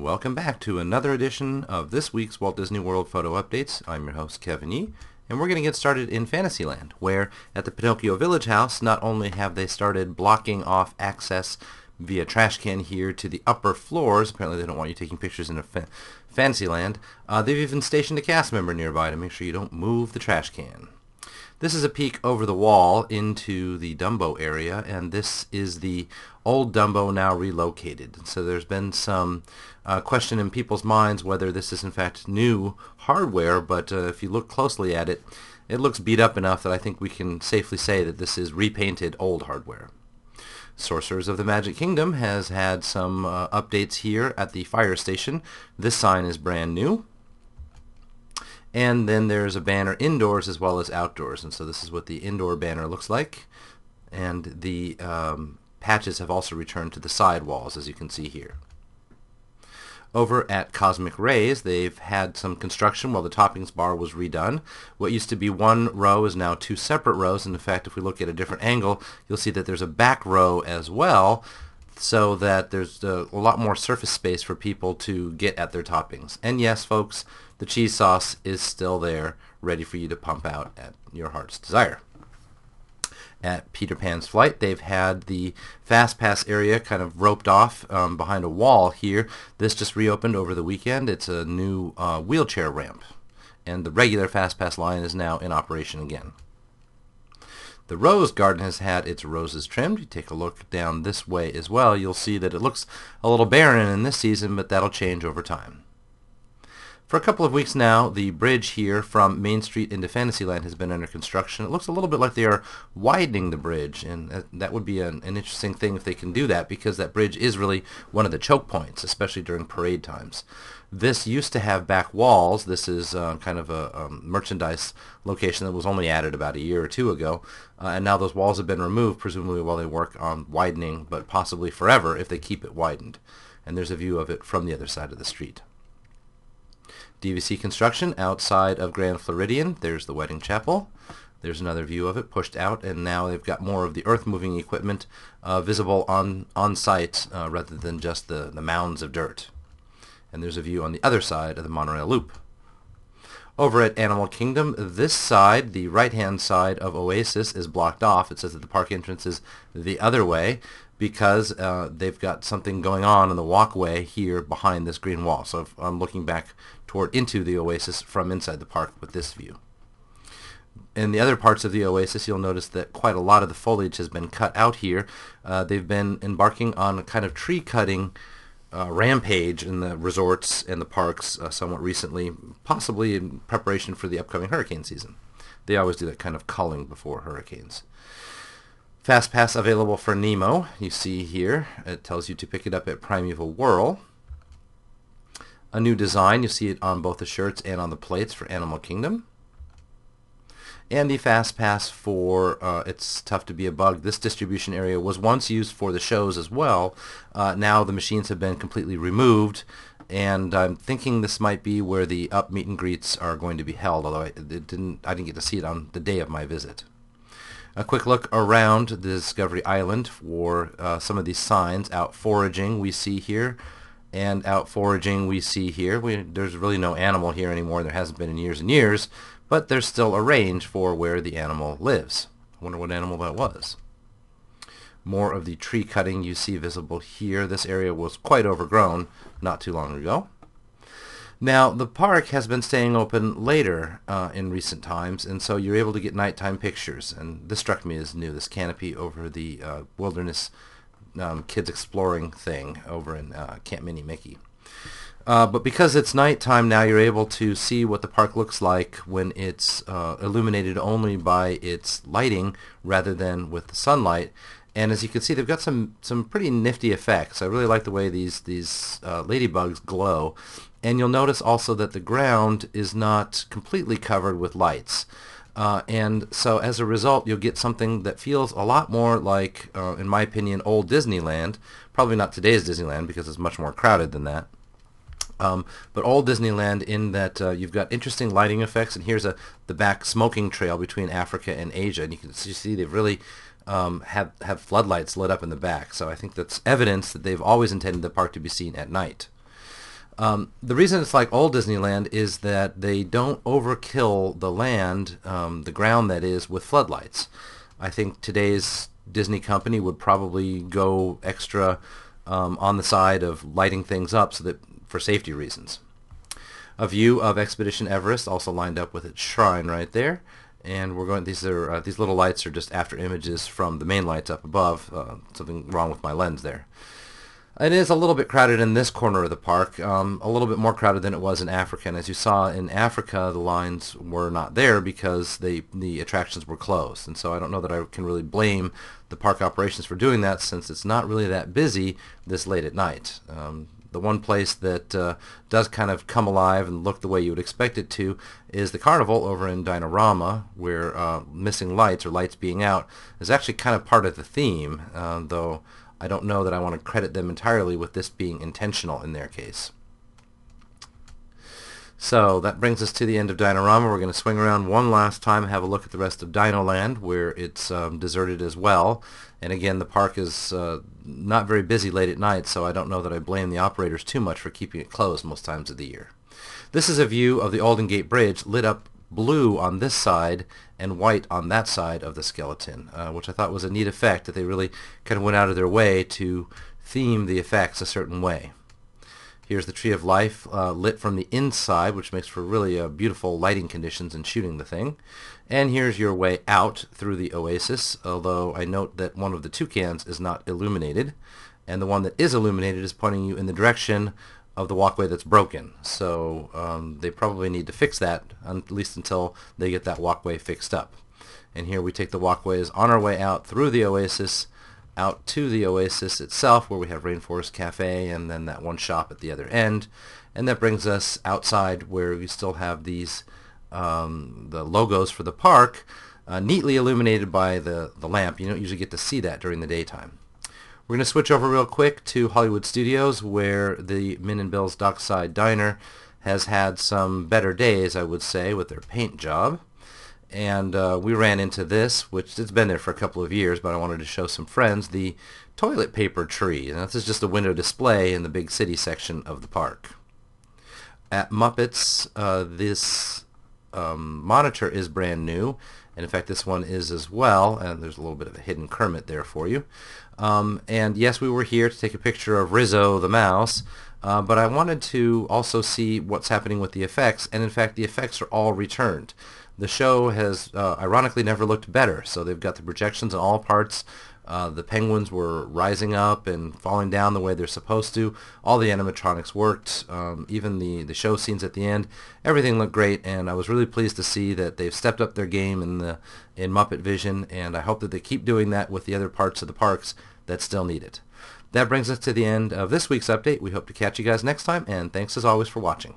Welcome back to another edition of this week's Walt Disney World Photo Updates. I'm your host, Kevin Yee, and we're going to get started in Fantasyland, where at the Pinocchio Village House, not only have they started blocking off access via trash can here to the upper floors, apparently they don't want you taking pictures in Fantasyland, they've even stationed a cast member nearby to make sure you don't move the trash can. This is a peek over the wall into the Dumbo area, and this is the old Dumbo now relocated. So there's been some question in people's minds whether this is in fact new hardware, but if you look closely at it, it looks beat up enough that I think we can safely say that this is repainted old hardware. Sorcerers of the Magic Kingdom has had some updates here at the fire station. This sign is brand new. And then there's a banner indoors as well as outdoors, and so this is what the indoor banner looks like. And the patches have also returned to the side walls, as you can see here. Over at Cosmic Rays, they've had some construction while the toppings bar was redone. What used to be one row is now two separate rows, and in fact, if we look at a different angle, you'll see that there's a back row as well, so that there's a lot more surface space for people to get at their toppings. And yes, folks, the cheese sauce is still there, ready for you to pump out at your heart's desire. At Peter Pan's Flight, they've had the FastPass area kind of roped off behind a wall here. This just reopened over the weekend. It's a new wheelchair ramp, and the regular FastPass line is now in operation again. The Rose Garden has had its roses trimmed. You take a look down this way as well, you'll see that it looks a little barren in this season, but that'll change over time. For a couple of weeks now, the bridge here from Main Street into Fantasyland has been under construction. It looks a little bit like they are widening the bridge, and that would be an interesting thing if they can do that, because that bridge is really one of the choke points, especially during parade times. This used to have back walls. This is kind of a merchandise location that was only added about a year or two ago, and now those walls have been removed, presumably while they work on widening, but possibly forever if they keep it widened. And there's a view of it from the other side of the street. DVC construction outside of Grand Floridian. There's the wedding chapel. There's another view of it pushed out, and now they've got more of the earth-moving equipment visible on site rather than just the mounds of dirt. And there's a view on the other side of the monorail loop. Over at Animal Kingdom, this side, the right-hand side of Oasis, is blocked off. It says that the park entrance is the other way because they've got something going on in the walkway here behind this green wall. So if I'm looking back into the Oasis from inside the park with this view. In the other parts of the Oasis, you'll notice that quite a lot of the foliage has been cut out here. They've been embarking on a kind of tree-cutting rampage in the resorts and the parks somewhat recently, possibly in preparation for the upcoming hurricane season. They always do that kind of culling before hurricanes. FastPass available for Nemo. You see here, it tells you to pick it up at Primeval Whirl. A new design, you see it on both the shirts and on the plates for Animal Kingdom. And the FastPass for It's Tough to Be a Bug. This distribution area was once used for the shows as well. Now the machines have been completely removed, and I'm thinking this might be where the up meet and greets are going to be held, although I didn't get to see it on the day of my visit. A quick look around the Discovery Island for some of these signs. Out foraging we see here, and out foraging we see here. There's really no animal here anymore. There hasn't been in years and years, but there's still a range for where the animal lives. I wonder what animal that was. More of the tree cutting you see visible here. This area was quite overgrown not too long ago. Now, the park has been staying open later in recent times, and so you're able to get nighttime pictures. And this struck me as new, this canopy over the wilderness kids exploring thing over in Camp Mini Mickey. But because it's nighttime now, you're able to see what the park looks like when it's illuminated only by its lighting rather than with the sunlight. And as you can see, they've got some pretty nifty effects. I really like the way these ladybugs glow. And you'll notice also that the ground is not completely covered with lights. And so as a result, you'll get something that feels a lot more like, in my opinion, old Disneyland. Probably not today's Disneyland because it's much more crowded than that. But old Disneyland in that you've got interesting lighting effects, and here's the back smoking trail between Africa and Asia, and you can see they've really have floodlights lit up in the back. So I think that's evidence that they've always intended the park to be seen at night. The reason it's like old Disneyland is that they don't overkill the land, the ground that is, with floodlights. I think today's Disney company would probably go extra on the side of lighting things up so that for safety reasons. A view of Expedition Everest also lined up with its shrine right there. And we're going. These little lights are just after images from the main lights up above. Something wrong with my lens there. It is a little bit crowded in this corner of the park, a little bit more crowded than it was in Africa. And as you saw in Africa, the lines were not there because the attractions were closed. And so I don't know that I can really blame the park operations for doing that, since it's not really that busy this late at night. The one place that does kind of come alive and look the way you would expect it to is the carnival over in Dinorama, where missing lights, or lights being out, is actually kind of part of the theme, though I don't know that I want to credit them entirely with this being intentional in their case. So that brings us to the end of Dinorama. We're going to swing around one last time and have a look at the rest of Dinoland, where it's deserted as well. And again, the park is not very busy late at night, so I don't know that I blame the operators too much for keeping it closed most times of the year. This is a view of the Golden Gate Bridge, lit up blue on this side and white on that side of the skeleton, which I thought was a neat effect, that they really kind of went out of their way to theme the effects a certain way. Here's the Tree of Life lit from the inside, which makes for really beautiful lighting conditions in shooting the thing. And here's your way out through the oasis, although I note that one of the toucans is not illuminated, and the one that is illuminated is pointing you in the direction of the walkway that's broken. So they probably need to fix that, at least until they get that walkway fixed up. And here we take the walkways on our way out through the oasis, out to the oasis itself, where we have Rainforest Cafe and then that one shop at the other end. And that brings us outside, where we still have these the logos for the park neatly illuminated by the lamp. You don't usually get to see that during the daytime. We're going to switch over real quick to Hollywood Studios, where the Min and Bill's Dockside Diner has had some better days, I would say, with their paint job. And we ran into this, which it's been there for a couple of years, but I wanted to show some friends, the toilet paper tree. And this is just a window display in the big city section of the park. At Muppets, this monitor is brand new, and in fact this one is as well, and there's a little bit of a hidden Kermit there for you. And yes, we were here to take a picture of Rizzo the mouse, but I wanted to also see what's happening with the effects, and in fact the effects are all returned. The show has ironically never looked better, so they've got the projections in all parts. The penguins were rising up and falling down the way they're supposed to. All the animatronics worked, even the show scenes at the end. Everything looked great, and I was really pleased to see that they've stepped up their game in MuppetVision, and I hope that they keep doing that with the other parts of the parks that still need it. That brings us to the end of this week's update. We hope to catch you guys next time, and thanks as always for watching.